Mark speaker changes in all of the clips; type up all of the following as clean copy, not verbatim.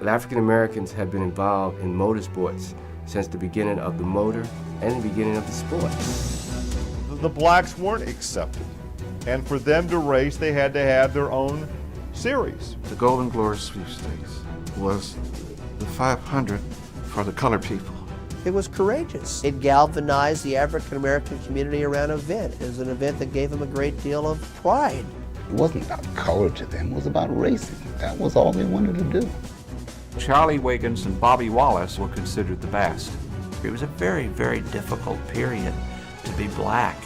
Speaker 1: African Americans have been involved in motorsports since the beginning of the motor and the beginning of the sport.
Speaker 2: The blacks weren't accepted, and for them to race, they had to have their own series.
Speaker 3: The Golden Glory Sweepstakes was the 500 for the colored people.
Speaker 4: It was courageous. It galvanized the African American community around an event. It was an event that gave them a great deal of pride.
Speaker 5: It wasn't about color to them, it was about racing. That was all they wanted to do.
Speaker 6: Charlie Wiggins and Bobby Wallace were considered the best. It was a very, very difficult period to be black.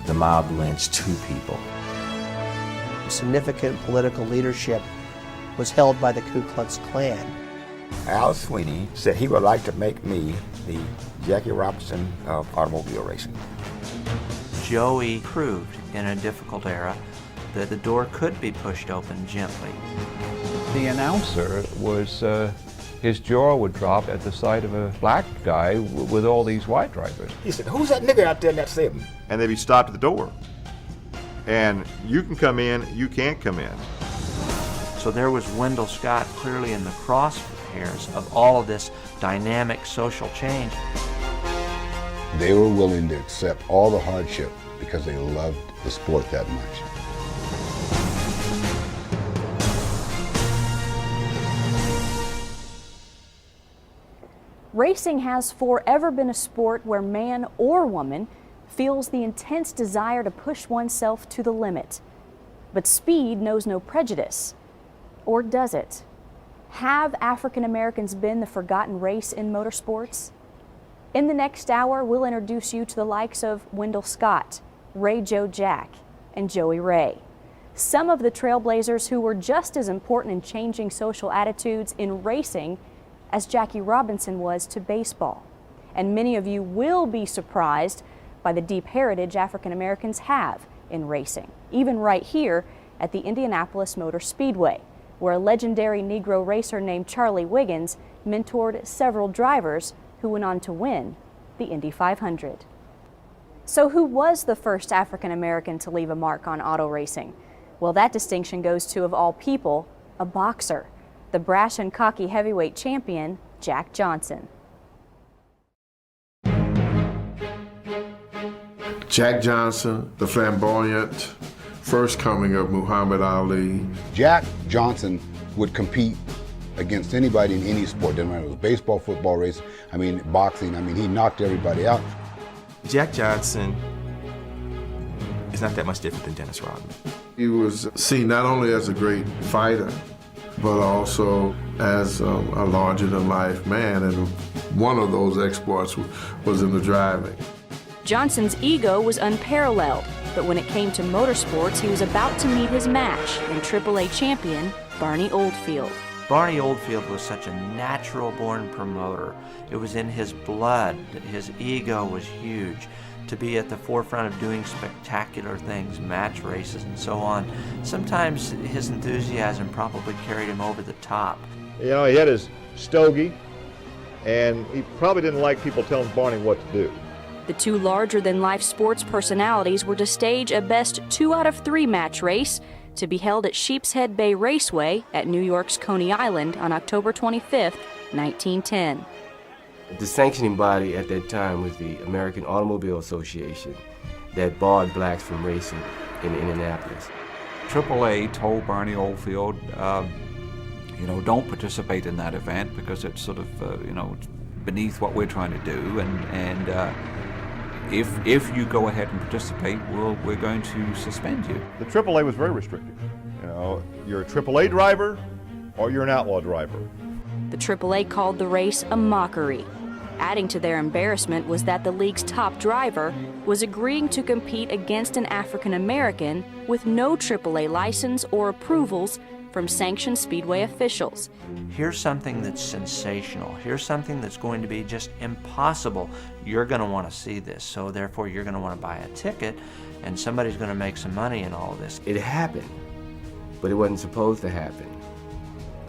Speaker 7: The mob lynched 2 people.
Speaker 4: Significant political leadership was held by the Ku Klux Klan.
Speaker 8: Al Sweeney said he would like to make me the Jackie Robinson of automobile racing.
Speaker 6: Joey proved in a difficult era that the door could be pushed open gently.
Speaker 9: The announcer was, his jaw would drop at the sight of a black guy with all these white drivers.
Speaker 8: He said, "Who's that nigger out there in that 7?"
Speaker 2: And they'd be stopped at the door. And you can come in, you can't come in.
Speaker 6: So there was Wendell Scott clearly in the crosshairs of all of this dynamic social change.
Speaker 5: They were willing to accept all the hardship because they loved the sport that much.
Speaker 10: Racing has forever been a sport where man or woman feels the intense desire to push oneself to the limit. But speed knows no prejudice. Or does it? Have African Americans been the forgotten race in motorsports? In the next hour, we'll introduce you to the likes of Wendell Scott, Ray Joe Jack, and Joey Ray. Some of the trailblazers who were just as important in changing social attitudes in racing as Jackie Robinson was to baseball. And many of you will be surprised by the deep heritage African Americans have in racing, even right here at the Indianapolis Motor Speedway, where a legendary Negro racer named Charlie Wiggins mentored several drivers who went on to win the Indy 500. So who was the first African American to leave a mark on auto racing? Well, that distinction goes to, of all people, a boxer, the brash and cocky heavyweight champion, Jack Johnson.
Speaker 11: Jack Johnson, the flamboyant first coming of Muhammad Ali.
Speaker 5: Jack Johnson would compete against anybody in any sport, didn't matter if it was baseball, football, race, boxing, he knocked everybody out.
Speaker 7: Jack Johnson is not that much different than Dennis Rodman.
Speaker 11: He was seen not only as a great fighter, but also as a larger-than-life man, and one of those exploits was in the driving.
Speaker 10: Johnson's ego was unparalleled, but when it came to motorsports, he was about to meet his match in AAA champion Barney Oldfield.
Speaker 6: Barney Oldfield was such a natural-born promoter. It was in his blood. His ego was huge. To be at the forefront of doing spectacular things, match races and so on, sometimes his enthusiasm probably carried him over the top.
Speaker 2: You know, he had his stogie, and he probably didn't like people telling Barney what to do.
Speaker 10: The 2 larger-than-life sports personalities were to stage a best 2 out of 3 match race to be held at Sheepshead Bay Raceway at New York's Coney Island on October 25, 1910.
Speaker 1: The sanctioning body at that time was the American Automobile Association that barred blacks from racing in Indianapolis.
Speaker 9: AAA told Barney Oldfield, don't participate in that event because it's sort of, beneath what we're trying to do, and if you go ahead and participate, we're going to suspend you.
Speaker 2: The AAA was very restrictive. You're a AAA driver or you're an outlaw driver.
Speaker 10: The AAA called the race a mockery. Adding to their embarrassment was that the league's top driver was agreeing to compete against an African American with no AAA license or approvals from sanctioned speedway officials.
Speaker 6: Here's something that's sensational. Here's something that's going to be just impossible. You're going to want to see this, so therefore you're going to want to buy a ticket, and somebody's going to make some money in all of this.
Speaker 1: It happened, but it wasn't supposed to happen.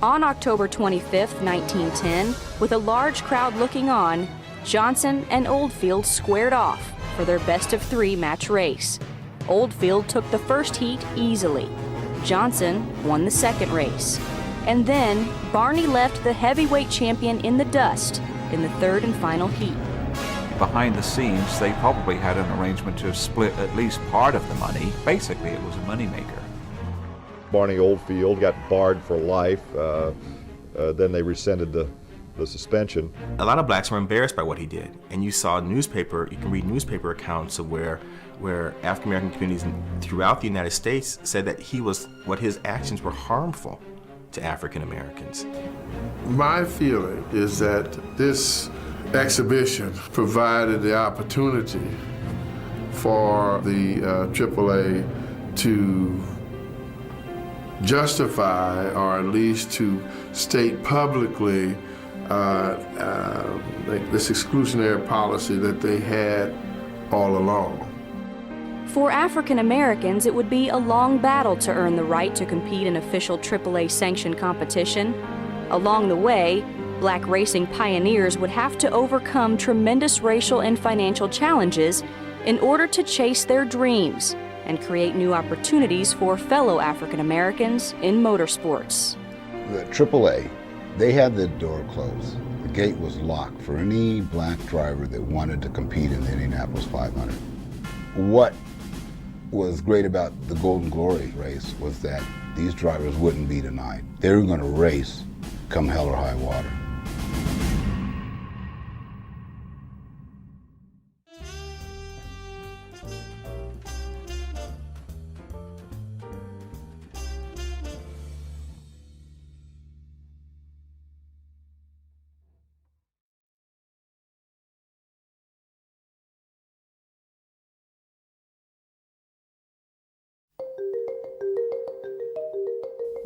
Speaker 10: On October 25, 1910, with a large crowd looking on, Johnson and Oldfield squared off for their best-of-3 match race. Oldfield took the first heat easily. Johnson won the second race. And then Barney left the heavyweight champion in the dust in the third and final heat.
Speaker 9: Behind the scenes, they probably had an arrangement to split at least part of the money. Basically, it was a moneymaker.
Speaker 2: Barney Oldfield got barred for life. Then they rescinded the suspension.
Speaker 7: A lot of blacks were embarrassed by what he did, and you can read newspaper accounts of where African American communities throughout the United States said that his actions were harmful to African Americans.
Speaker 11: My feeling is that this exhibition provided the opportunity for the AAA to justify, or at least to state publicly, this exclusionary policy that they had all along.
Speaker 10: For African Americans, it would be a long battle to earn the right to compete in official AAA sanctioned competition. Along the way, black racing pioneers would have to overcome tremendous racial and financial challenges in order to chase their dreams and create new opportunities for fellow African Americans in motorsports.
Speaker 5: The AAA, they had the door closed. The gate was locked for any black driver that wanted to compete in the Indianapolis 500. What was great about the Golden Glory race was that these drivers wouldn't be denied. They were going to race come hell or high water.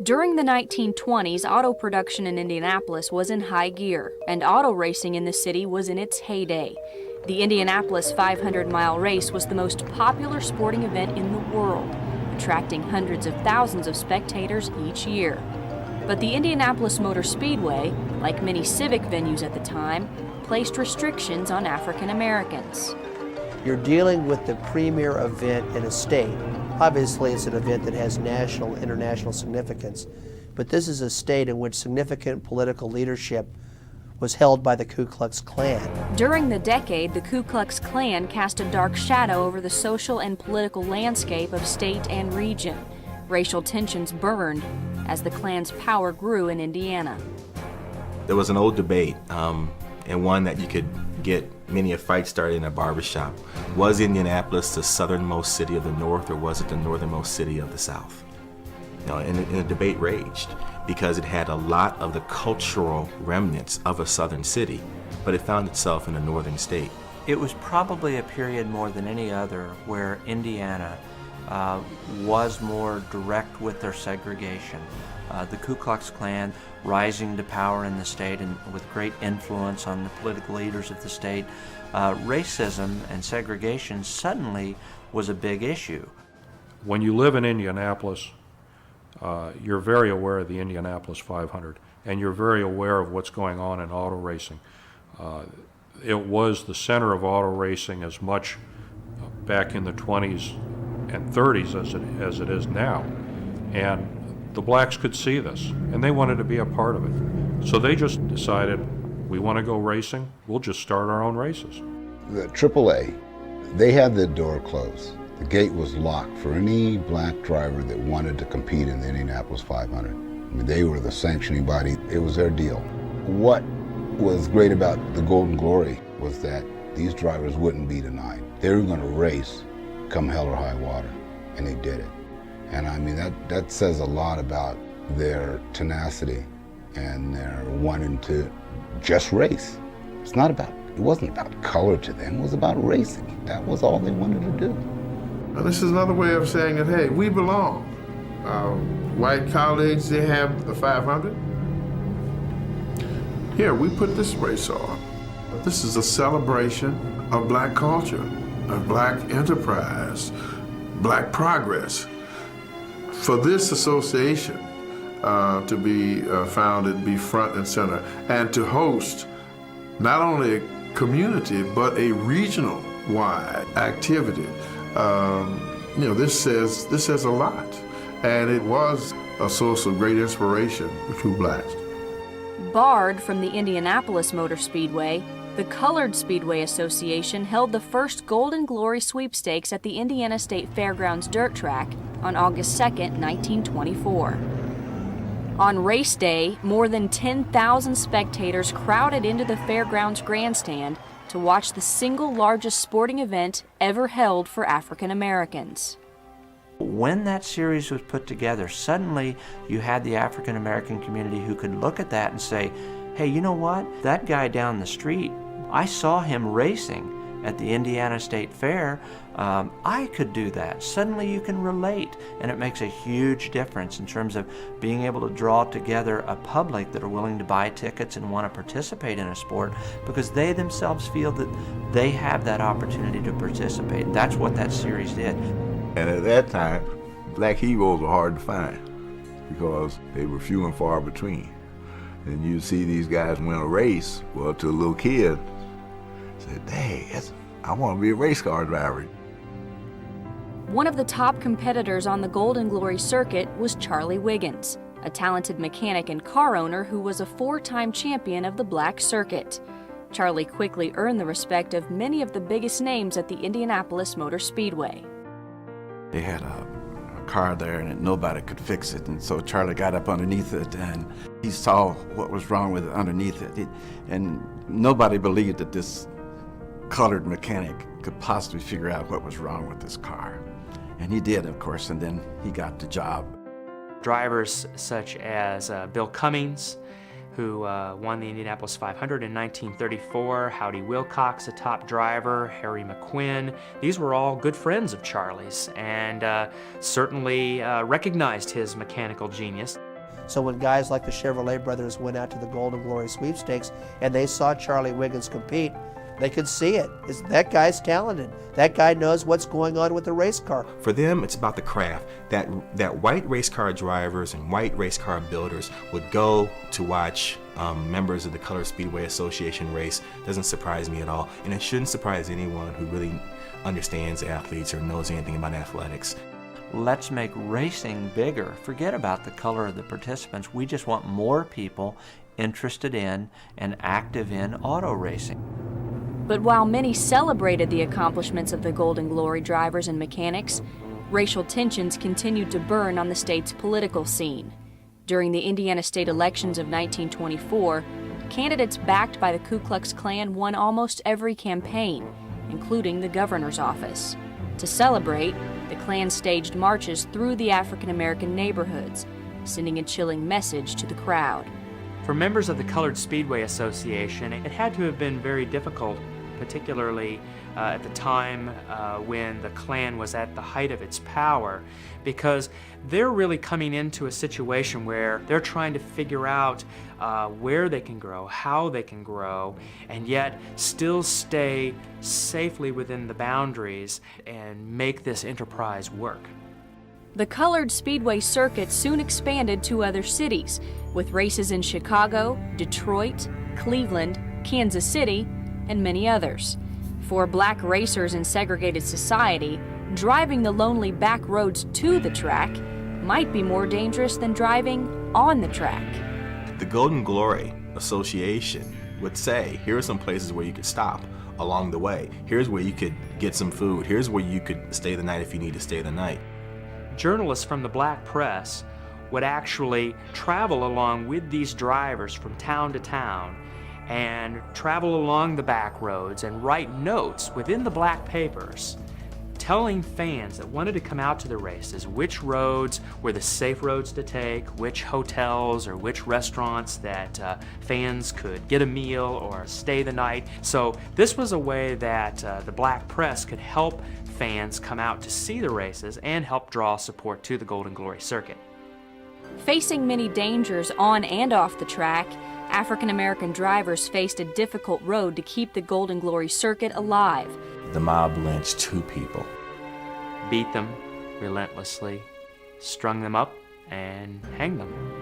Speaker 10: During the 1920s, auto production in Indianapolis was in high gear, and auto racing in the city was in its heyday. The Indianapolis 500-mile race was the most popular sporting event in the world, attracting hundreds of thousands of spectators each year. But the Indianapolis Motor Speedway, like many civic venues at the time, placed restrictions on African Americans.
Speaker 4: You're dealing with the premier event in a state. Obviously, it's an event that has national, international significance, but this is a state in which significant political leadership was held by the Ku Klux Klan.
Speaker 10: During the decade, the Ku Klux Klan cast a dark shadow over the social and political landscape of state and region. Racial tensions burned as the Klan's power grew in Indiana.
Speaker 7: There was an old debate, and one that you could get many a fight started in a barbershop. Was Indianapolis the southernmost city of the North, or was it the northernmost city of the South? And the debate raged because it had a lot of the cultural remnants of a southern city, but it found itself in a northern state.
Speaker 6: It was probably a period more than any other where Indiana was more direct with their segregation. The Ku Klux Klan rising to power in the state and with great influence on the political leaders of the state. Racism and segregation suddenly was a big issue.
Speaker 12: When you live in Indianapolis, you're very aware of the Indianapolis 500, and you're very aware of what's going on in auto racing. It was the center of auto racing as much back in the 20s and 30s as it is now. And the blacks could see this, and they wanted to be a part of it. So they just decided, we want to go racing, we'll just start our own races.
Speaker 5: The AAA, they had the door closed. The gate was locked for any black driver that wanted to compete in the Indianapolis 500. I mean, they were the sanctioning body. It was their deal. What was great about the Golden Glory was that these drivers wouldn't be denied. They were going to race come hell or high water, and they did it. And I mean, that says a lot about their tenacity and their wanting to just race. It wasn't about color to them, it was about racing. That was all they wanted to do.
Speaker 11: Now, this is another way of saying that, hey, we belong. White colleagues, they have the 500. Here, we put this race on. This is a celebration of black culture, of black enterprise, black progress. For this association to be founded, be front and center, and to host not only a community, but a regional-wide activity, this says a lot. And it was a source of great inspiration to blacks.
Speaker 10: Barred from the Indianapolis Motor Speedway, the Colored Speedway Association held the first Golden Glory sweepstakes at the Indiana State Fairgrounds dirt track on August 2, 1924. On race day, more than 10,000 spectators crowded into the fairgrounds grandstand to watch the single largest sporting event ever held for African Americans.
Speaker 6: When that series was put together, suddenly you had the African American community who could look at that and say, hey, you know what? That guy down the street, I saw him racing at the Indiana State Fair. I could do that. Suddenly you can relate, and it makes a huge difference in terms of being able to draw together a public that are willing to buy tickets and want to participate in a sport because they themselves feel that they have that opportunity to participate. That's what that series did.
Speaker 13: And at that time, black heroes were hard to find because they were few and far between. And you'd see these guys win a race, well, to a little kid, said, dang, I want to be a race car driver.
Speaker 10: One of the top competitors on the Golden Glory circuit was Charlie Wiggins, a talented mechanic and car owner who was a 4-time champion of the black circuit. Charlie quickly earned the respect of many of the biggest names at the Indianapolis Motor Speedway.
Speaker 3: They had a car there and nobody could fix it, and so Charlie got up underneath it and he saw what was wrong with it underneath it. And nobody believed that this colored mechanic could possibly figure out what was wrong with this car. And he did, of course, and then he got the job.
Speaker 14: Drivers such as Bill Cummings, who won the Indianapolis 500 in 1934, Howdy Wilcox, a top driver, Harry McQuinn. These were all good friends of Charlie's and certainly recognized his mechanical genius.
Speaker 4: So when guys like the Chevrolet brothers went out to the Golden Glory sweepstakes and they saw Charlie Wiggins compete, they could see it. That guy's talented. That guy knows what's going on with the race car.
Speaker 7: For them, it's about the craft. That white race car drivers and white race car builders would go to watch members of the Colored Speedway Association race doesn't surprise me at all. And it shouldn't surprise anyone who really understands athletes or knows anything about athletics.
Speaker 6: Let's make racing bigger. Forget about the color of the participants. We just want more people interested in and active in auto racing.
Speaker 10: But while many celebrated the accomplishments of the Golden Glory drivers and mechanics, racial tensions continued to burn on the state's political scene. During the Indiana state elections of 1924, candidates backed by the Ku Klux Klan won almost every campaign, including the governor's office. To celebrate, the Klan staged marches through the African American neighborhoods, sending a chilling message to the crowd.
Speaker 14: For members of the Colored Speedway Association, it had to have been very difficult, particularly at the time when the Klan was at the height of its power, because they're really coming into a situation where they're trying to figure out where they can grow, how they can grow, and yet still stay safely within the boundaries and make this enterprise work.
Speaker 10: The Colored Speedway circuit soon expanded to other cities, with races in Chicago, Detroit, Cleveland, Kansas City, and many others. For black racers in segregated society, driving the lonely back roads to the track might be more dangerous than driving on the track.
Speaker 7: The Golden Glory Association would say, here are some places where you could stop along the way. Here's where you could get some food. Here's where you could stay the night if you need to stay the night.
Speaker 14: Journalists from the black press would actually travel along with these drivers from town to town and travel along the back roads and write notes within the black papers telling fans that wanted to come out to the races which roads were the safe roads to take, which hotels or which restaurants that fans could get a meal or stay the night. So this was a way that the black press could help fans come out to see the races and help draw support to the Golden Glory circuit.
Speaker 10: Facing many dangers on and off the track, African American drivers faced a difficult road to keep the Golden Glory circuit alive.
Speaker 7: The mob lynched 2 people.
Speaker 14: Beat them relentlessly, strung them up, and hanged them.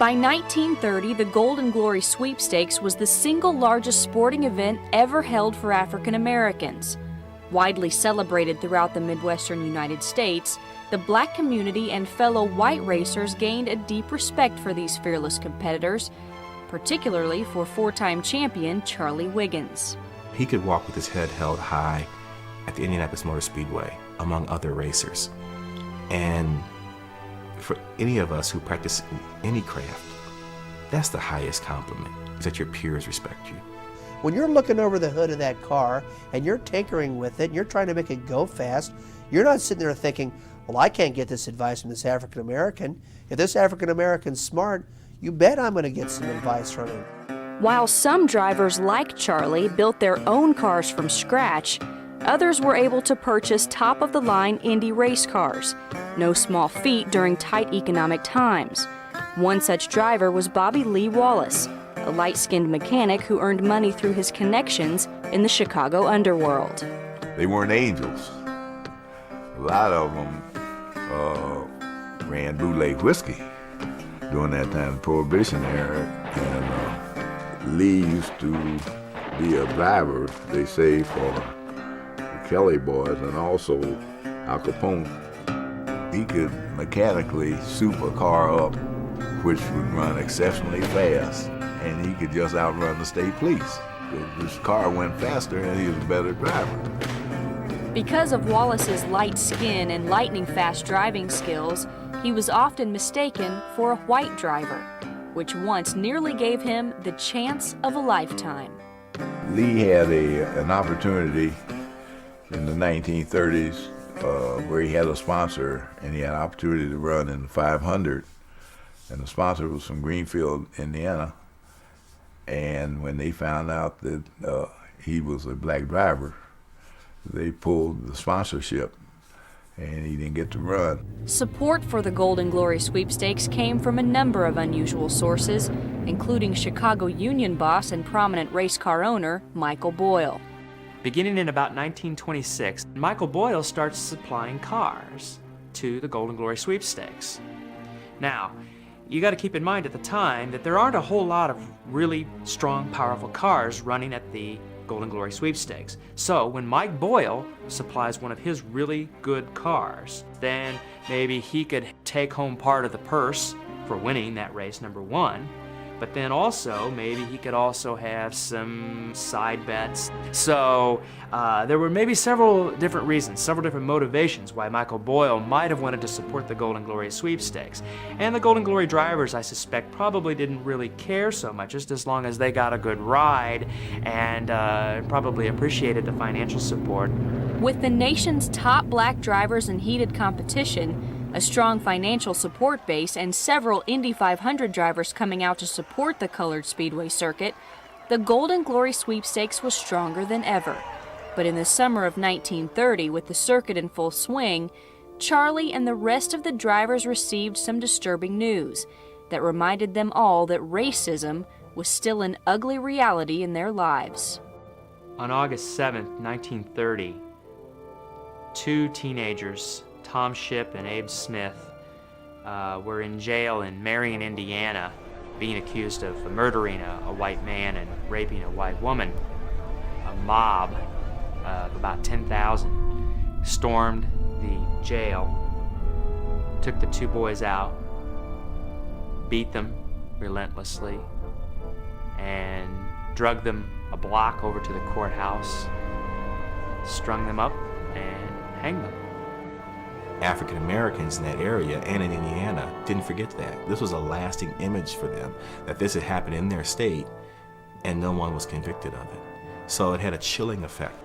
Speaker 10: By 1930, the Golden Glory Sweepstakes was the single largest sporting event ever held for African Americans. Widely celebrated throughout the Midwestern United States, the black community and fellow white racers gained a deep respect for these fearless competitors, particularly for four-time champion Charlie Wiggins.
Speaker 7: He could walk with his head held high at the Indianapolis Motor Speedway among other racers. And for any of us who practice any craft, that's the highest compliment, is that your peers respect you.
Speaker 4: When you're looking over the hood of that car and you're tinkering with it and you're trying to make it go fast, you're not sitting there thinking, well, I can't get this advice from this African American. If this African American's smart, you bet I'm going to get some advice from him.
Speaker 10: While some drivers like Charlie built their own cars from scratch, others were able to purchase top-of-the-line Indy race cars. No small feat during tight economic times. One such driver was Bobby Lee Wallace, a light-skinned mechanic who earned money through his connections in the Chicago underworld.
Speaker 13: They weren't angels. A lot of them ran bootleg whiskey during that time, the Prohibition era, and Lee used to be a driver, they say, for the Kelly boys and also Al Capone. He could mechanically soup a car up, which would run exceptionally fast, and he could just outrun the state police. His car went faster and he was a better driver.
Speaker 10: Because of Wallace's light skin and lightning-fast driving skills, he was often mistaken for a white driver, which once nearly gave him the chance of a lifetime.
Speaker 13: Lee had an opportunity in the 1930s where he had a sponsor, and he had an opportunity to run in the 500, and the sponsor was from Greenfield, Indiana. And when they found out that he was a black driver, they pulled the sponsorship, and he didn't get to run.
Speaker 10: Support for the Golden Glory Sweepstakes came from a number of unusual sources, including Chicago Union boss and prominent race car owner Michael Boyle.
Speaker 14: Beginning in about 1926, Michael Boyle starts supplying cars to the Golden Glory Sweepstakes. Now, you got to keep in mind at the time that there aren't a whole lot of really strong, powerful cars running at the Golden Glory Sweepstakes. So when Mike Boyle supplies one of his really good cars, then maybe he could take home part of the purse for winning that race, number one. But then also, maybe he could also have some side bets. So there were maybe several different reasons, several different motivations why Michael Boyle might have wanted to support the Golden Glory Sweepstakes. And the Golden Glory drivers, I suspect, probably didn't really care so much, just as long as they got a good ride and probably appreciated the financial support.
Speaker 10: With the nation's top black drivers in heated competition, a strong financial support base, and several Indy 500 drivers coming out to support the colored speedway circuit, the Golden Glory Sweepstakes was stronger than ever. But in the summer of 1930, with the circuit in full swing, Charlie and the rest of the drivers received some disturbing news that reminded them all that racism was still an ugly reality in their lives.
Speaker 14: On August 7th, 1930, two teenagers, Tom Shipp and Abe Smith, were in jail in Marion, Indiana, being accused of murdering a white man and raping a white woman. A mob of about 10,000 stormed the jail, took the two boys out, beat them relentlessly, and dragged them a block over to the courthouse, strung them up, and hanged them.
Speaker 7: African Americans in that area and in Indiana didn't forget that. This was a lasting image for them, that this had happened in their state and no one was convicted of it. So it had a chilling effect.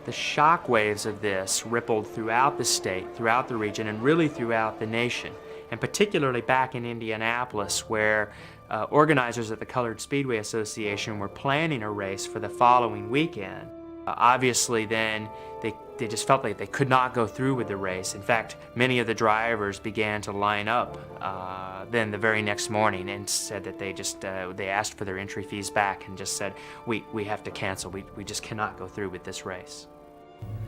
Speaker 14: The shock waves of this rippled throughout the state, throughout the region, and really throughout the nation, and particularly back in Indianapolis, where organizers at the Colored Speedway Association were planning a race for the following weekend. Obviously then, they just felt like they could not go through with the race. In fact, many of the drivers began to line up then the very next morning and said that they asked for their entry fees back and just said, we have to cancel. We just cannot go through with this race.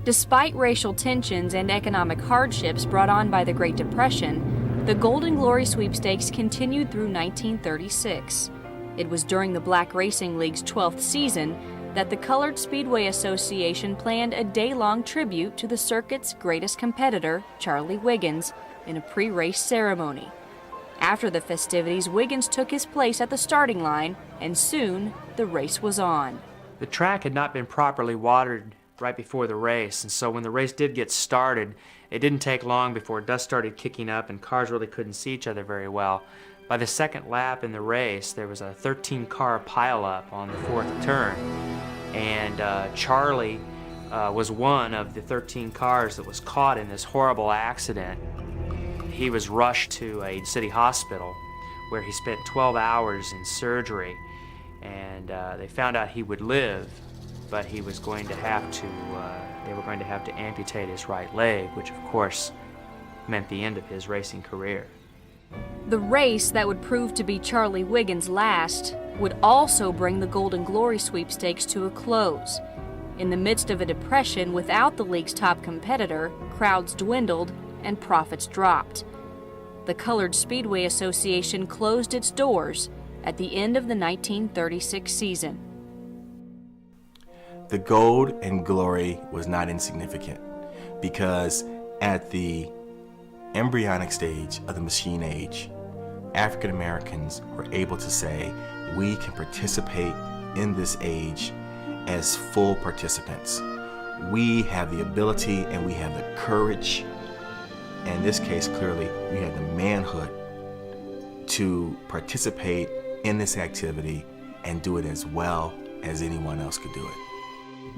Speaker 10: Despite racial tensions and economic hardships brought on by the Great Depression, The Golden Glory sweepstakes continued through 1936. It was during the Black Racing League's 12th season that the Colored Speedway Association planned a day-long tribute to the circuit's greatest competitor, Charlie Wiggins, in a pre-race ceremony. After the festivities, Wiggins took his place at the starting line, and soon the race was on.
Speaker 14: The track had not been properly watered right before the race, and so when the race did get started, it didn't take long before dust started kicking up and cars really couldn't see each other very well. By the second lap in the race, there was a 13-car pileup on the fourth turn, and Charlie was one of the 13 cars that was caught in this horrible accident. He was rushed to a city hospital where he spent 12 hours in surgery, and they found out he would live, but he was going to have to, they were going to have to amputate his right leg, which of course meant the end of his racing career.
Speaker 10: The race that would prove to be Charlie Wiggins' last would also bring the Golden Glory sweepstakes to a close. In the midst of a depression without the league's top competitor, crowds dwindled and profits dropped. The Colored Speedway Association closed its doors at the end of the 1936 season.
Speaker 7: The gold and glory was not insignificant, because at the embryonic stage of the machine age, African Americans were able to say, we can participate in this age as full participants. We have the ability and we have the courage. In this case, clearly, we had the manhood to participate in this activity and do it as well as anyone else could do it.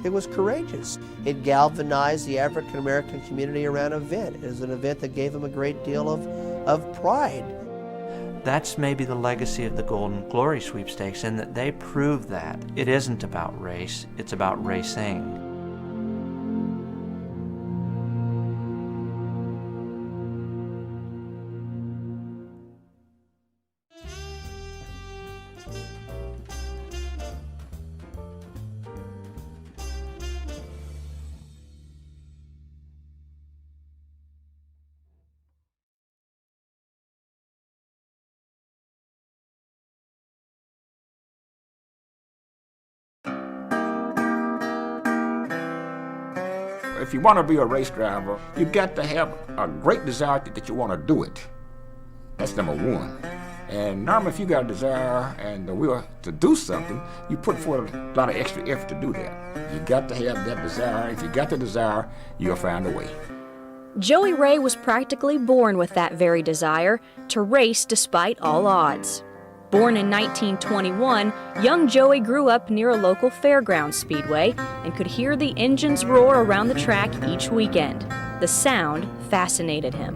Speaker 4: It was courageous. It galvanized the African American community around an event. It was an event that gave them a great deal of pride.
Speaker 6: That's maybe the legacy of the Golden Glory sweepstakes, in that they prove that it isn't about race, it's about racing.
Speaker 8: If you want to be a race driver, you got to have a great desire that you want to do it. That's number one. And normally if you got a desire and the will to do something, you put forth a lot of extra effort to do that. You got to have that desire. If you got the desire, you'll find a way.
Speaker 10: Joey Ray was practically born with that very desire to race despite all odds. Born in 1921, young Joey grew up near a local fairground speedway and could hear the engines roar around the track each weekend. The sound fascinated him.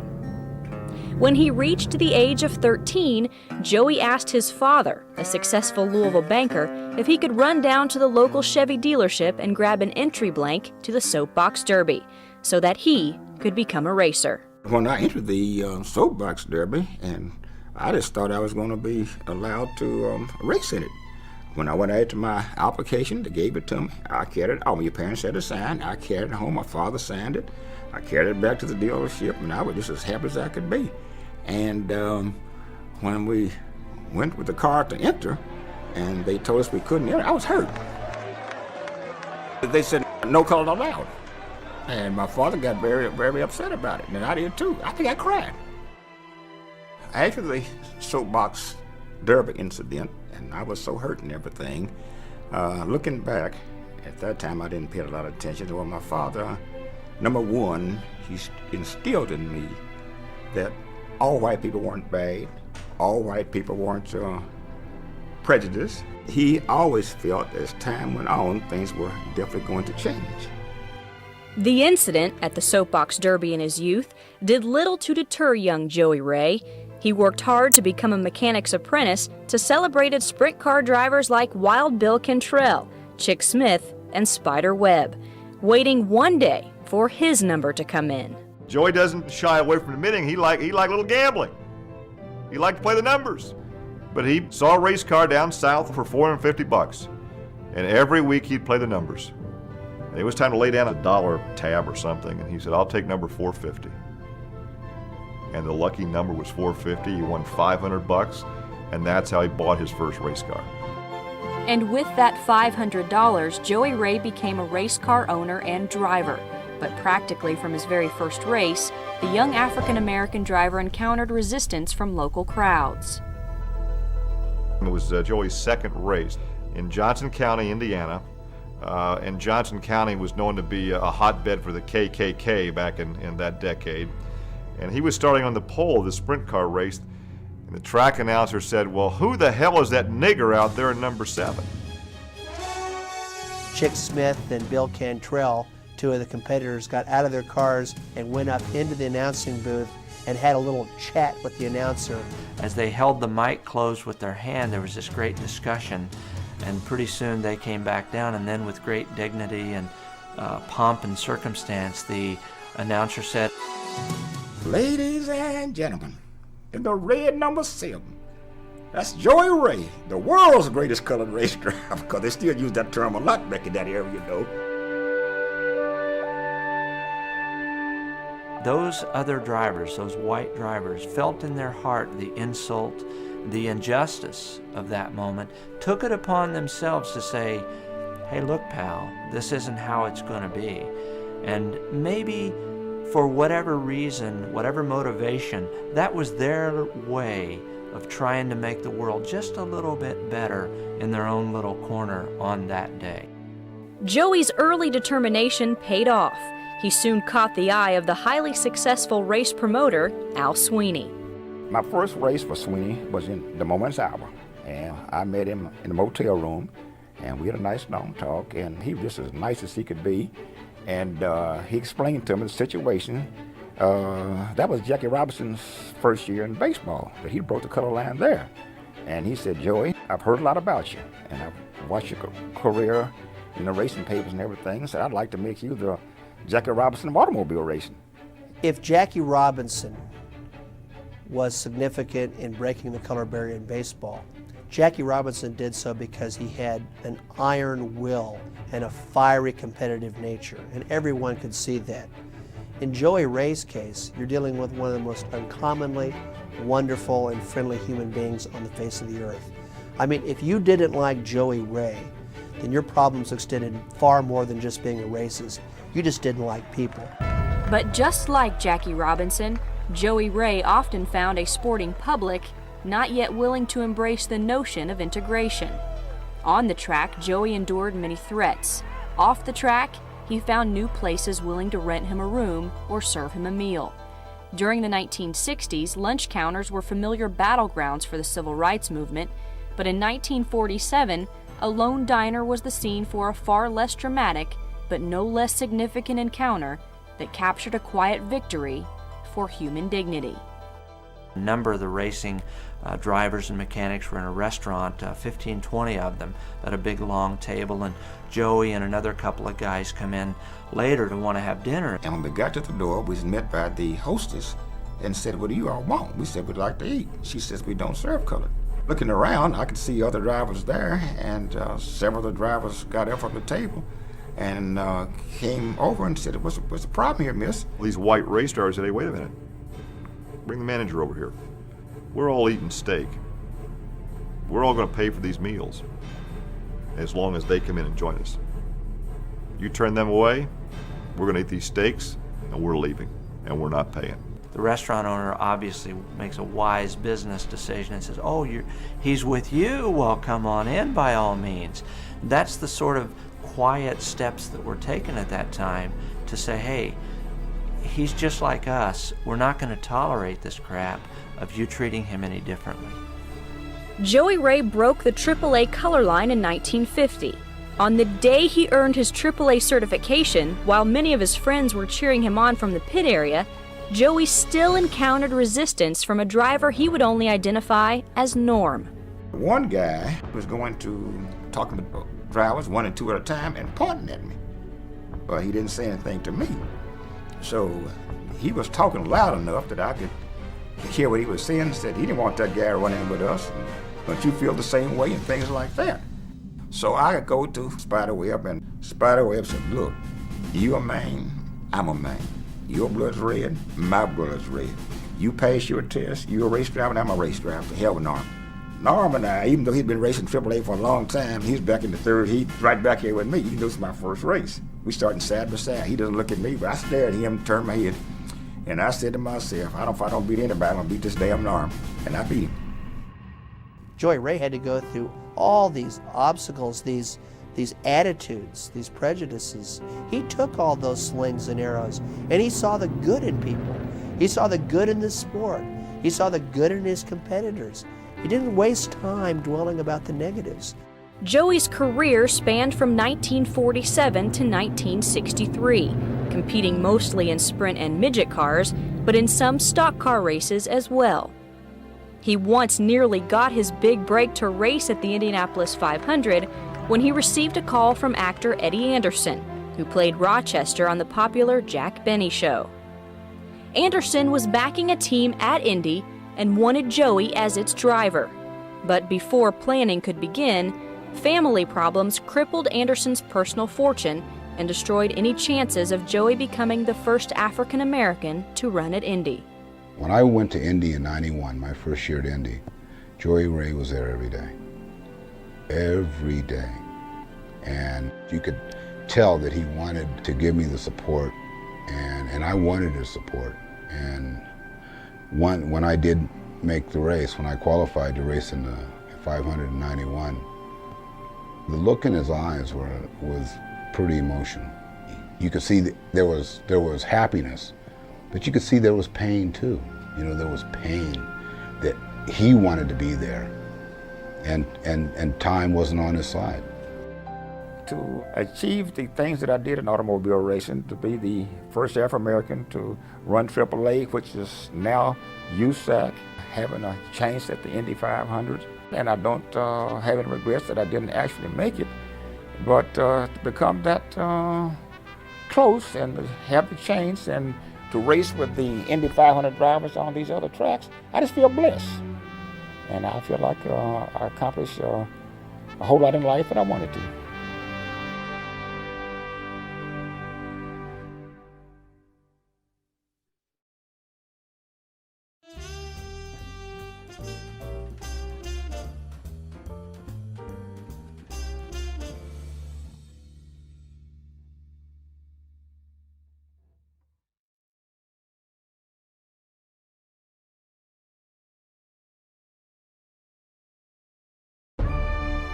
Speaker 10: When he reached the age of 13, Joey asked his father, a successful Louisville banker, if he could run down to the local Chevy dealership and grab an entry blank to the Soapbox Derby so that he could become a racer.
Speaker 8: When I entered the Soapbox Derby, and I just thought I was going to be allowed to race in it. When I went out to my application, they gave it to me. I carried it. Oh, my parents had to sign. I carried it home. My father signed it. I carried it back to the dealership, and I was just as happy as I could be. And when we went with the car to enter, and they told us we couldn't enter, I was hurt. They said, no color allowed. And my father got very, very upset about it, and I did too. I think I cried. After the Soapbox Derby incident, and I was so hurt and everything, looking back, at that time I didn't pay a lot of attention to what my father, number one, he instilled in me that all white people weren't bad, all white people weren't prejudiced. He always felt as time went on, things were definitely going to change.
Speaker 10: The incident at the Soapbox Derby in his youth did little to deter young Joey Ray. He worked hard to become a mechanic's apprentice to celebrated sprint car drivers like Wild Bill Cantrell, Chick Smith, and Spider Webb, waiting one day for his number to come in.
Speaker 15: Joey doesn't shy away from admitting he liked a little gambling. He liked to play the numbers. But he saw a race car down south for $450, and every week he'd play the numbers. And it was time to lay down $1 tab or something, and he said, I'll take number 450. and the lucky number was 450. He won $500, and that's how he bought his first race car.
Speaker 10: And with that $500, Joey Ray became a race car owner and driver. But practically from his very first race, the young African-American driver encountered resistance from local crowds.
Speaker 15: It was Joey's second race in Johnson County, Indiana, and Johnson County was known to be a hotbed for the KKK back in that decade. And he was starting on the pole of the sprint car race, and the track announcer said, "Well, who the hell is that nigger out there in number 7?
Speaker 4: Chick Smith and Bill Cantrell, two of the competitors, got out of their cars and went up into the announcing booth and had a little chat with the announcer.
Speaker 6: As they held the mic closed with their hand, there was this great discussion, and pretty soon they came back down, and then with great dignity and pomp and circumstance, the announcer said,
Speaker 8: "Ladies and gentlemen, in the red number 7, that's Joey Ray, the world's greatest colored race driver," because they still use that term a lot back in that area, you know.
Speaker 6: Those other drivers, those white drivers, felt in their heart the insult, the injustice of that moment, took it upon themselves to say, "Hey, look, pal, this isn't how it's going to be." And maybe for whatever reason, whatever motivation, that was their way of trying to make the world just a little bit better in their own little corner on that day.
Speaker 10: Joey's early determination paid off. He soon caught the eye of the highly successful race promoter, Al Sweeney.
Speaker 8: My first race for Sweeney was in the Moment's Hour, and I met him in the motel room, and we had a nice long talk, and he was just as nice as he could be, and he explained to me the situation. That was Jackie Robinson's first year in baseball, that he broke the color line there. And he said, "Joey, I've heard a lot about you, and I've watched your career in the racing papers and everything, so I'd like to make you the Jackie Robinson of automobile racing."
Speaker 4: If Jackie Robinson was significant in breaking the color barrier in baseball, Jackie Robinson did so because he had an iron will and a fiery competitive nature, and everyone could see that. In Joey Ray's case, you're dealing with one of the most uncommonly wonderful and friendly human beings on the face of the earth. I mean, if you didn't like Joey Ray, then your problems extended far more than just being a racist. You just didn't like people.
Speaker 10: But just like Jackie Robinson, Joey Ray often found a sporting public not yet willing to embrace the notion of integration. On the track, Joey endured many threats. Off the track, he found new places willing to rent him a room or serve him a meal. During the 1960s, lunch counters were familiar battlegrounds for the civil rights movement, but in 1947, a lone diner was the scene for a far less dramatic but no less significant encounter that captured a quiet victory for human dignity.
Speaker 6: A number of the racing drivers and mechanics were in a restaurant, 15, 20 of them, at a big long table, and Joey and another couple of guys come in later to want to have dinner.
Speaker 8: And when we got to the door, we was met by the hostess and said, "What do you all want?" We said, "We'd like to eat." She says, "We don't serve color." Looking around, I could see other drivers there, and several of the drivers got up from the table and came over and said, what's the problem here, miss?
Speaker 15: These white race drivers said, "Hey, wait a minute. Bring the manager over here. We're all eating steak. We're all going to pay for these meals as long as they come in and join us. You turn them away, we're going to eat these steaks, and we're leaving, and we're not paying."
Speaker 6: The restaurant owner obviously makes a wise business decision and says, "Oh, he's with you? Well, come on in by all means." That's the sort of quiet steps that were taken at that time to say, hey, he's just like us. We're not going to tolerate this crap of you treating him any differently.
Speaker 10: Joey Ray broke the AAA color line in 1950. On the day he earned his AAA certification, while many of his friends were cheering him on from the pit area, Joey still encountered resistance from a driver he would only identify as Norm.
Speaker 8: One guy was going to talking to drivers, 1 and 2 at a time, and pointing at me. But he didn't say anything to me. So he was talking loud enough that I could hear what he was saying. Said he didn't want that guy running with us. Don't you feel the same way, and things like that. So I go to Spiderweb, and Spiderweb said, "Look, you a man, I'm a man. Your blood's red, my blood's red. You pass your test, you're a race driver, and I'm a race driver. To hell with Norm. Norm and I, even though he'd been racing AAA for a long time, he's back in the third heat, right back here with me. Even though it's my first race. We starting side by side. He doesn't look at me, but I stare at him, turn my head, and I said to myself, if I don't beat anybody, I'm gonna beat this damn Norm. And I beat him.
Speaker 4: Joey Ray had to go through all these obstacles, these attitudes, these prejudices. He took all those slings and arrows, and he saw the good in people. He saw the good in the sport. He saw the good in his competitors. He didn't waste time dwelling about the negatives.
Speaker 10: Joey's career spanned from 1947 to 1963, competing mostly in sprint and midget cars, but in some stock car races as well. He once nearly got his big break to race at the Indianapolis 500 when he received a call from actor Eddie Anderson, who played Rochester on the popular Jack Benny show. Anderson was backing a team at Indy and wanted Joey as its driver. But before planning could begin, family problems crippled Anderson's personal fortune and destroyed any chances of Joey becoming the first African American to run at Indy.
Speaker 5: When I went to Indy in '91, my first year at Indy, Joey Ray was there every day. Every day. And you could tell that he wanted to give me the support, and I wanted his support. And when I did make the race, when I qualified to race in the 500 in '91, the look in his eyes was pretty emotional. You could see that there was happiness, but you could see there was pain too. You know, there was pain that he wanted to be there, and time wasn't on his side.
Speaker 8: To achieve the things that I did in automobile racing, to be the first Afro-American to run AAA, which is now USAC, having a chance at the Indy 500, and I don't have any regrets that I didn't actually make it, but to become that close and to have the chance and to race with the Indy 500 drivers on these other tracks, I just feel blessed. And I feel like I accomplished a whole lot in life that I wanted to.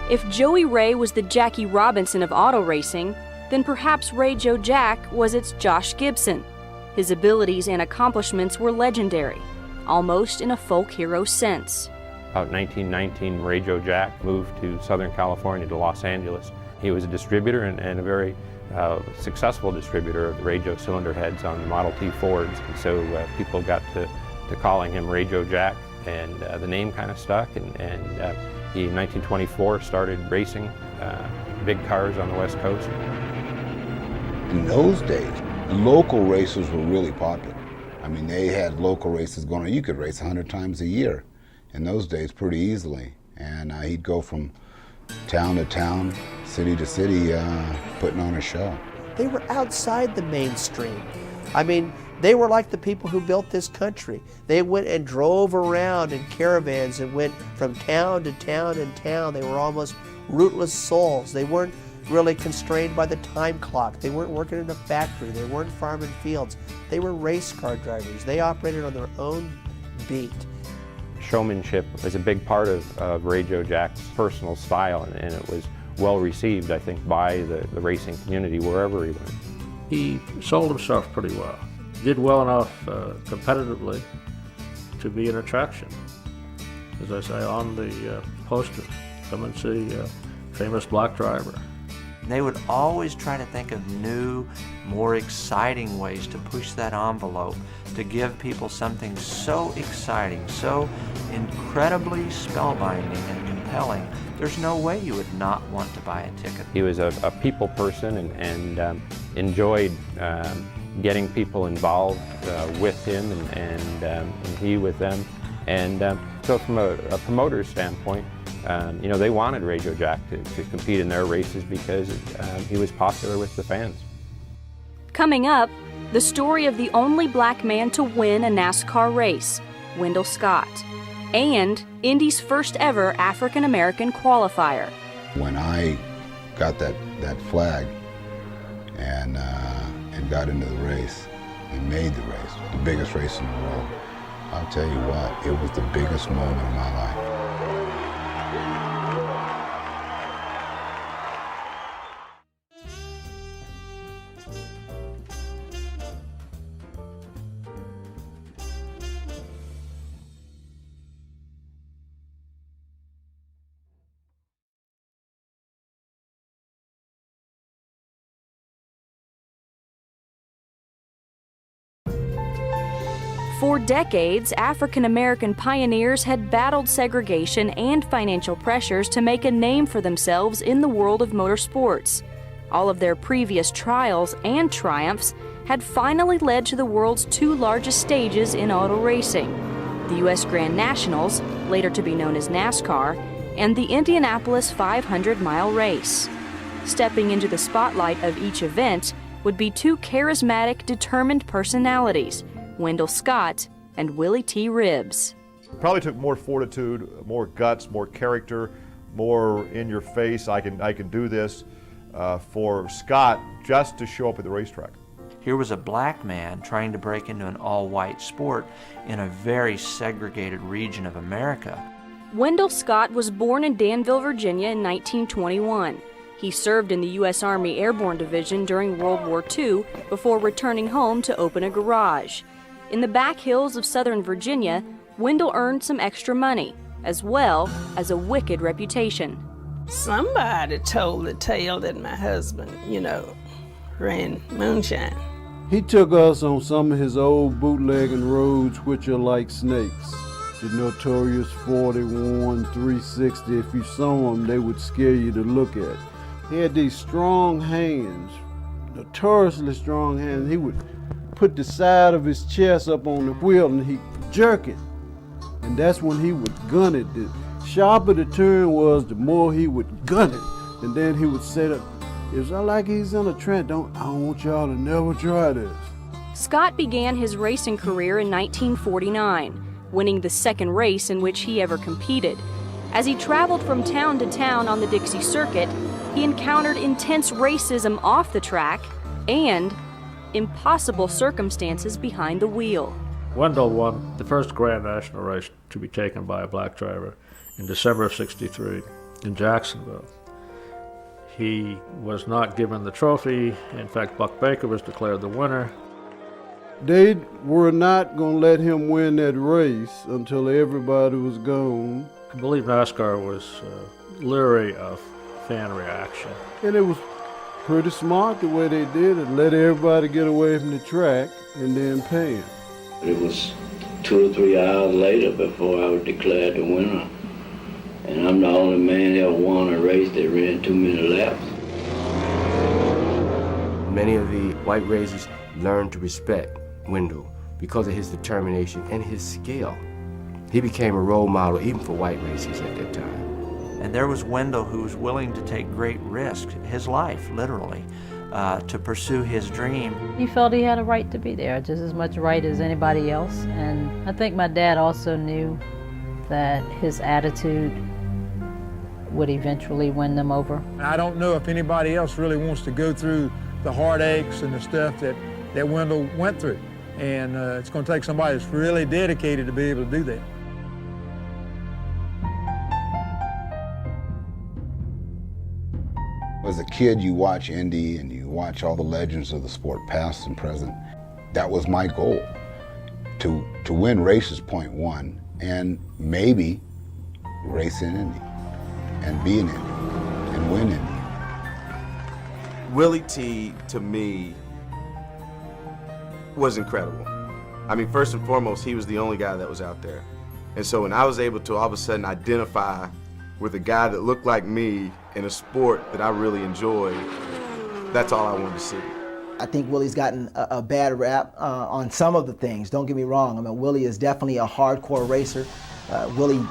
Speaker 10: If Joey Ray was the Jackie Robinson of auto racing, then perhaps Ray Joe Jack was its Josh Gibson. His abilities and accomplishments were legendary, almost in a folk hero sense.
Speaker 16: About 1919, Ray Joe Jack moved to Southern California, to Los Angeles. He was a distributor and a very successful distributor of the Ray Joe cylinder heads on the Model T Fords. And so people got to calling him Ray Joe Jack, and the name kind of stuck. And he, in 1924, started racing big cars on the West Coast.
Speaker 5: In those days, local races were really popular. I mean, they had local races going on. You could race 100 times a year in those days pretty easily. And he'd go from town to town, city to city, putting on a show.
Speaker 4: They were outside the mainstream. I mean, they were like the people who built this country. They went and drove around in caravans and went from town to town and town. They were almost rootless souls. They weren't really constrained by the time clock. They weren't working in a factory. They weren't farming fields. They were race car drivers. They operated on their own beat.
Speaker 16: Showmanship was a big part of Ray Joe Jack's personal style, and it was well received, I think, by the racing community wherever he went.
Speaker 12: He sold himself pretty well. Did well enough competitively to be an attraction. As I say, on the poster, come and see a famous black driver.
Speaker 6: They would always try to think of new, more exciting ways to push that envelope, to give people something so exciting, so incredibly spellbinding and compelling. There's no way you would not want to buy a ticket.
Speaker 16: He was a people person and enjoyed getting people involved with him and he with them. And so from a promoter's standpoint, you know, they wanted Ray Joe Jack to compete in their races because he was popular with the fans.
Speaker 10: Coming up, the story of the only black man to win a NASCAR race, Wendell Scott, and Indy's first ever African American qualifier.
Speaker 5: When I got that flag and got into the race and made the race, the biggest race in the world, I'll tell you what, it was the biggest moment of my life.
Speaker 10: For decades, African American pioneers had battled segregation and financial pressures to make a name for themselves in the world of motorsports. All of their previous trials and triumphs had finally led to the world's two largest stages in auto racing, the U.S. Grand Nationals, later to be known as NASCAR, and the Indianapolis 500-mile race. Stepping into the spotlight of each event would be two charismatic, determined personalities, Wendell Scott and Willie T. Ribbs.
Speaker 15: Probably took more fortitude, more guts, more character, more in your face, I can do this, for Scott just to show up at the racetrack.
Speaker 6: Here was a black man trying to break into an all-white sport in a very segregated region of America.
Speaker 10: Wendell Scott was born in Danville, Virginia in 1921. He served in the U.S. Army Airborne Division during World War II before returning home to open a garage. In the back hills of Southern Virginia, Wendell earned some extra money, as well as a wicked reputation.
Speaker 17: Somebody told the tale that my husband, ran moonshine.
Speaker 18: He took us on some of his old bootlegging roads, which are like snakes. The notorious 41, 360, if you saw them, they would scare you to look at. He had these strong hands, notoriously strong hands. He would put the side of his chest up on the wheel and he'd jerk it. And that's when he would gun it. The sharper the turn was, the more he would gun it. And then he would say that, it's not like he's in a trend. I don't want y'all to never try this.
Speaker 10: Scott began his racing career in 1949, winning the second race in which he ever competed. As he traveled from town to town on the Dixie Circuit, he encountered intense racism off the track and impossible circumstances behind the wheel.
Speaker 12: Wendell won the first Grand National race to be taken by a black driver in December of '63 in Jacksonville. He was not given the trophy. In fact, Buck Baker was declared the winner.
Speaker 18: They were not going to let him win that race until everybody was gone.
Speaker 12: I believe NASCAR was leery of fan reaction.
Speaker 18: And it was pretty smart the way they did it, let everybody get away from the track and then pay him.
Speaker 19: It was 2 or 3 hours later before I was declared the winner. And I'm the only man that won a race that ran too many laps.
Speaker 1: Many of the white racers learned to respect Wendell because of his determination and his skill. He became a role model even for white racers at that time.
Speaker 6: And there was Wendell who was willing to take great risks, his life, literally, to pursue his dream.
Speaker 20: He felt he had a right to be there, just as much right as anybody else. And I think my dad also knew that his attitude would eventually win them over.
Speaker 21: I don't know if anybody else really wants to go through the heartaches and the stuff that Wendell went through. And it's going to take somebody that's really dedicated to be able to do that.
Speaker 5: As a kid, you watch Indy and you watch all the legends of the sport, past and present. That was my goal, to win races, point one, and maybe race in Indy, and be in Indy, and win Indy.
Speaker 22: Willie T, to me, was incredible. I mean, first and foremost, he was the only guy that was out there. And so when I was able to all of a sudden identify with a guy that looked like me in a sport that I really enjoyed, that's all I wanted to see.
Speaker 23: I think Willie's gotten a bad rap on some of the things, don't get me wrong. I mean, Willie is definitely a hardcore racer. Willie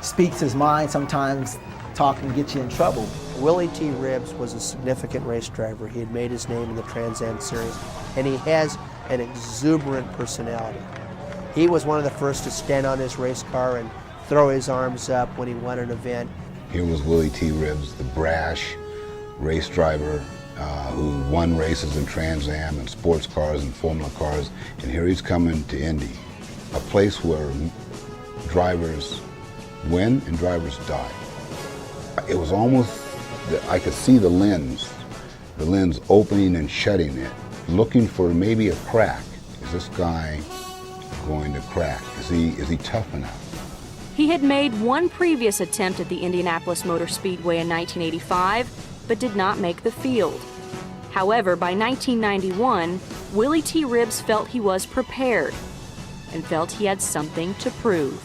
Speaker 23: speaks his mind, sometimes talking gets you in trouble.
Speaker 4: Willie T. Ribbs was a significant race driver. He had made his name in the Trans Am Series, and he has an exuberant personality. He was one of the first to stand on his race car and throw his arms up when he won an event.
Speaker 5: Here was Willie T. Ribbs, the brash race driver who won races in Trans Am and sports cars and Formula cars. And here he's coming to Indy, a place where drivers win and drivers die. It was almost, I could see the lens opening and shutting it, looking for maybe a crack. Is this guy going to crack? Is he tough enough?
Speaker 10: He had made one previous attempt at the Indianapolis Motor Speedway in 1985, but did not make the field. However, by 1991, Willie T. Ribbs felt he was prepared and felt he had something to prove.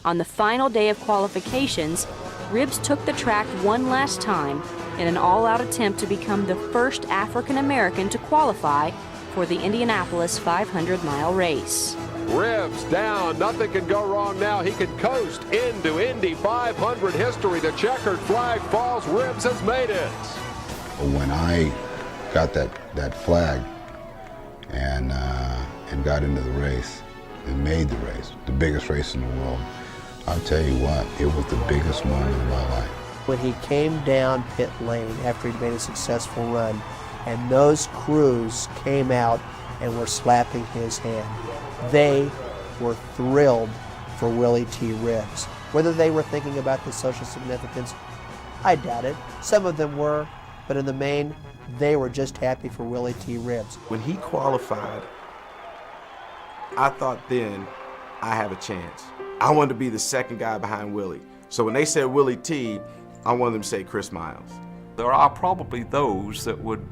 Speaker 10: On the final day of qualifications, Ribbs took the track one last time in an all-out attempt to become the first African American to qualify for the Indianapolis 500-mile race.
Speaker 2: Ribbs down, nothing can go wrong now. He can coast into Indy 500 history. The checkered flag falls, Ribbs has made it.
Speaker 5: When I got that flag and got into the race and made the race, the biggest race in the world, I'll tell you what, it was the biggest moment of my life.
Speaker 4: When he came down pit lane after he'd made a successful run, and those crews came out and were slapping his hand, they were thrilled for Willie T. Ribbs. Whether they were thinking about the social significance, I doubt it. Some of them were, but in the main, they were just happy for Willie T. Ribbs.
Speaker 3: When he qualified, I thought then, I have a chance. I wanted to be the second guy behind Willie. So when they said Willie T, I wanted them to say Chris Miles.
Speaker 9: There are probably those that would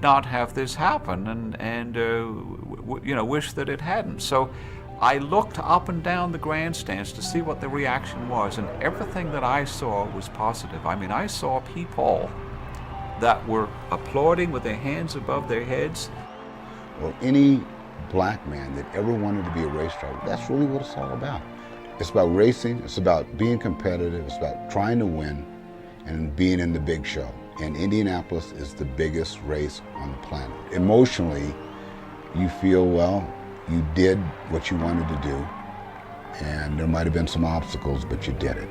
Speaker 9: not have this happen and wish that it hadn't. So I looked up and down the grandstands to see what the reaction was, and everything that I saw was positive. I mean, I saw people that were applauding with their hands above their heads.
Speaker 5: Well, any black man that ever wanted to be a race driver, that's really what it's all about. It's about racing, it's about being competitive, it's about trying to win and being in the big show. And Indianapolis is the biggest race on the planet. Emotionally, you feel, well, you did what you wanted to do, and there might have been some obstacles, but you did it.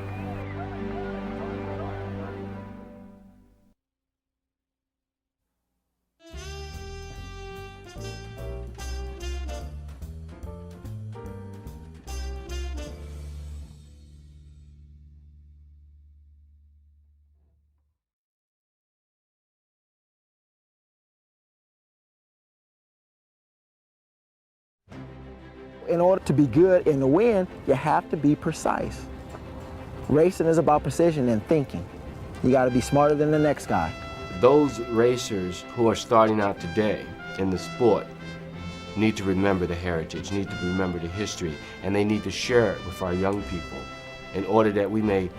Speaker 23: In order to be good and to win, you have to be precise. Racing is about precision and thinking. You got to be smarter than the next guy.
Speaker 1: Those racers who are starting out today in the sport need to remember the heritage, need to remember the history, and they need to share it with our young people in order that we may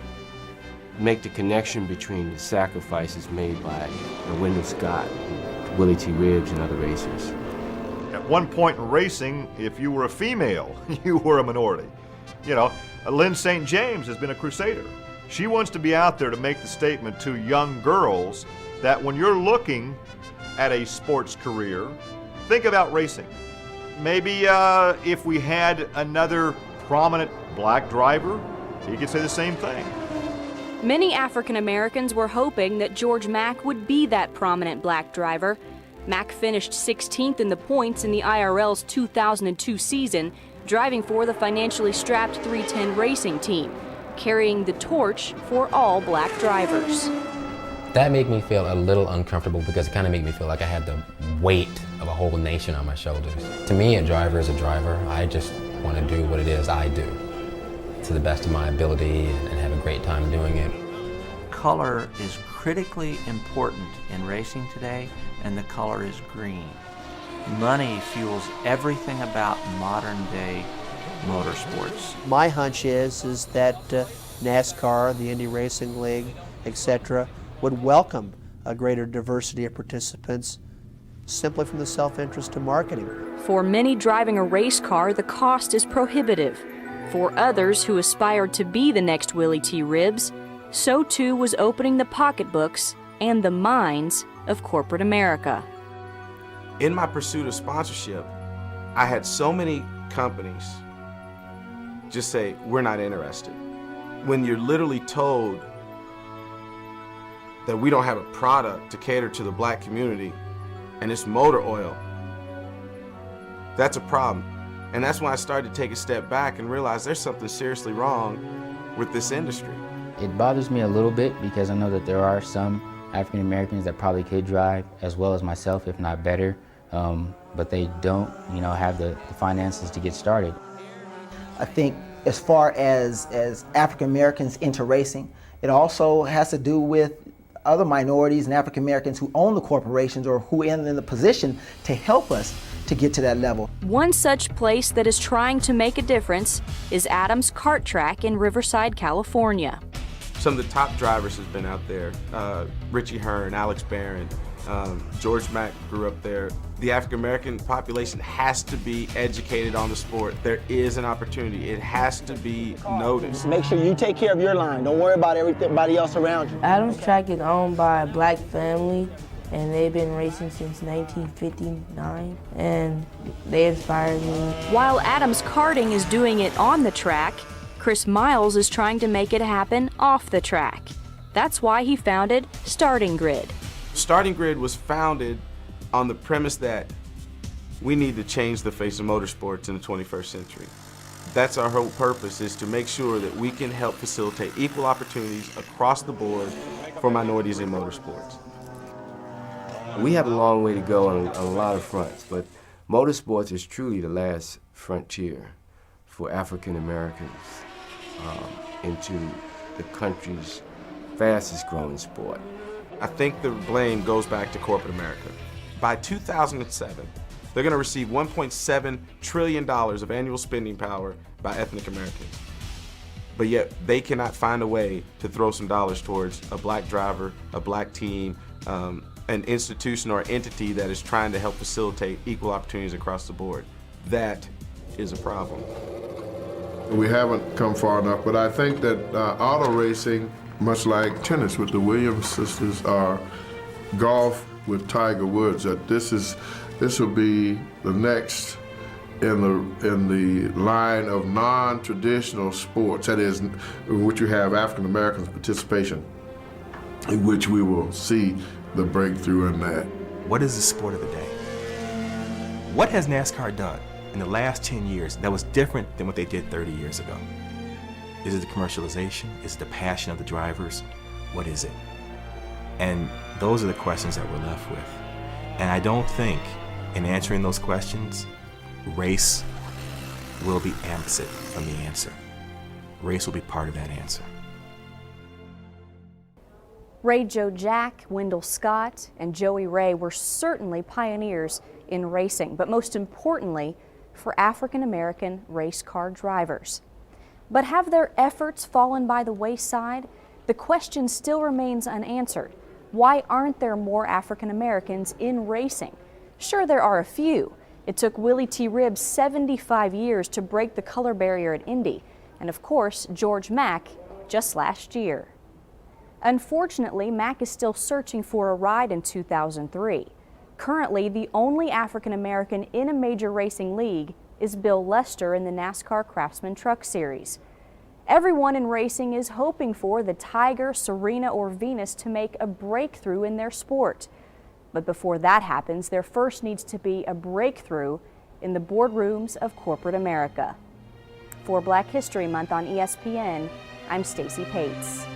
Speaker 1: make the connection between the sacrifices made by Wendell Scott, Willie T. Ribbs, and other racers.
Speaker 15: At one point in racing, if you were a female, you were a minority. You know, Lynn St. James has been a crusader. She wants to be out there to make the statement to young girls that when you're looking at a sports career, think about racing. Maybe if we had another prominent black driver, he could say the same thing.
Speaker 10: Many African Americans were hoping that George Mack would be that prominent black driver. Mack finished 16th in the points in the IRL's 2002 season, driving for the financially strapped 310 racing team, carrying the torch for all black drivers.
Speaker 11: That made me feel a little uncomfortable because it kind of made me feel like I had the weight of a whole nation on my shoulders. To me, a driver is a driver. I just want to do what it is I do to the best of my ability and have a great time doing it.
Speaker 6: Color is critically important in racing today, and the color is green. Money fuels everything about modern day motorsports.
Speaker 4: My hunch is that NASCAR, the Indy Racing League, etc., would welcome a greater diversity of participants simply from the self-interest of marketing.
Speaker 10: For many driving a race car, the cost is prohibitive. For others who aspired to be the next Willie T. Ribbs, so too was opening the pocketbooks and the minds of corporate America.
Speaker 3: In my pursuit of sponsorship,
Speaker 22: I had so many companies just say, we're not interested. When you're literally told that we don't have a product to cater to the black community, and it's motor oil, that's a problem. And that's when I started to take a step back and realize there's something seriously wrong with this industry.
Speaker 7: It bothers me a little bit because I know that there are some African Americans that probably could drive as well as myself, if not better, but they don't, have the finances to get started.
Speaker 23: I think as far as African Americans into racing, it also has to do with other minorities and African Americans who own the corporations or who are in the position to help us to get to that level.
Speaker 10: One such place that is trying to make a difference is Adams Kart Track in Riverside, California.
Speaker 22: Some of the top drivers has been out there. Richie Hearn, Alex Barron, George Mack grew up there. The African American population has to be educated on the sport. There is an opportunity. It has to be noticed.
Speaker 13: Make sure you take care of your line. Don't worry about everybody else around you.
Speaker 14: Adams Track is owned by a black family, and they've been racing since 1959, and they inspired me.
Speaker 10: While Adams Karting is doing it on the track, Chris Miles is trying to make it happen off the track. That's why he founded Starting Grid.
Speaker 22: Starting Grid was founded on the premise that we need to change the face of motorsports in the 21st century. That's our whole purpose, is to make sure that we can help facilitate equal opportunities across the board for minorities in motorsports.
Speaker 1: We have a long way to go on a lot of fronts, but motorsports is truly the last frontier for African Americans into the country's fastest growing sport.
Speaker 22: I think the blame goes back to corporate America. By 2007, they're going to receive $1.7 trillion of annual spending power by ethnic Americans. But yet they cannot find a way to throw some dollars towards a black driver, a black team, an institution or entity that is trying to help facilitate equal opportunities across the board. That is a problem.
Speaker 24: We haven't come far enough, but I think that auto racing, much like tennis with the Williams sisters, or golf with Tiger Woods, that this will be the next in the line of non-traditional sports, that is, in which you have African Americans participation, in which we will see the breakthrough in that.
Speaker 25: What is the sport of the day? What has NASCAR done in the last 10 years that was different than what they did 30 years ago? Is it the commercialization? Is it the passion of the drivers? What is it? And those are the questions that we're left with. And I don't think in answering those questions, race will be absent from the answer. Race will be part of that answer.
Speaker 10: Ray Joe Jack, Wendell Scott, and Joey Ray were certainly pioneers in racing, but most importantly, for African American race car drivers. But have their efforts fallen by the wayside? The question still remains unanswered. Why aren't there more African Americans in racing? Sure, there are a few. It took Willie T. Ribbs 75 years to break the color barrier at Indy, and of course, George Mack just last year. Unfortunately, Mack is still searching for a ride in 2003. Currently, the only African American in a major racing league is Bill Lester in the NASCAR Craftsman Truck Series. Everyone in racing is hoping for the Tiger, Serena, or Venus to make a breakthrough in their sport. But before that happens, there first needs to be a breakthrough in the boardrooms of corporate America. For Black History Month on ESPN, I'm Stacy Paetz.